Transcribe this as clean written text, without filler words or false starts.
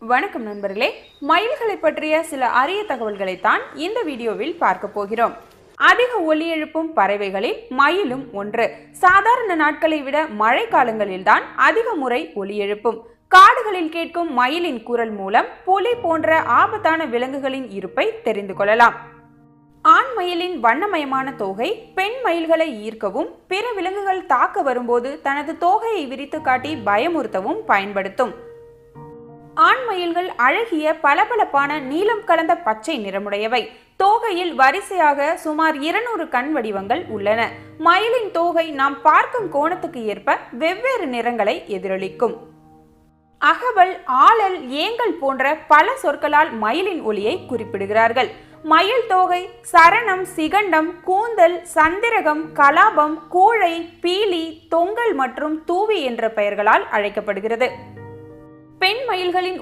வணக்கம் நண்பர்களே, மயில்களை பற்றிய சில அரிய தகவல்களைத்தான் இந்த வீடியோவில் பார்க்க போகிறோம். அதிக ஒலி எழுப்பும் பறவைகளில் மயிலும் ஒன்று. சாதாரண நாட்களை விட மழை காலங்களில்தான் அதிக முறை ஒலி எழுப்பும். காடுகளில் கேட்கும் மயிலின் குரல் மூலம் புலி போன்ற ஆபத்தான விலங்குகளின் இருப்பை தெரிந்து கொள்ளலாம். ஆண் மயிலின் வண்ணமயமான தோகை பெண் மயில்களை ஈர்க்கவும் பிற விலங்குகள் தாக்க வரும்போது தனது தோகையை விரித்து காட்டி பயமுறுத்தவும் பயன்படுத்தும். ஆண் மயில்கள் அழகிய பளபளப்பான நீலம் கலந்த பச்சை நிறமுடையவை. தோகையில் வரிசையாக சுமார் 200 கண் வடிவங்கள் உள்ளன. மயிலின் தோகை நாம் பார்க்கும் கோணத்துக்கு ஏற்ப வெவ்வேறு நிறங்களை எதிரொலிக்கும். அகவல், ஆளல், ஏங்கல் போன்ற பல சொற்களால் மயிலின் ஒலியை குறிப்பிடுகிறார்கள். மயில் தோகை சரணம், சிகண்டம், கூந்தல், சந்திரகம், கலாபம், கூழை, பீலி, தொங்கல் மற்றும் தூவி என்ற பெயர்களால் அழைக்கப்படுகிறது. பெண் மயில்களின்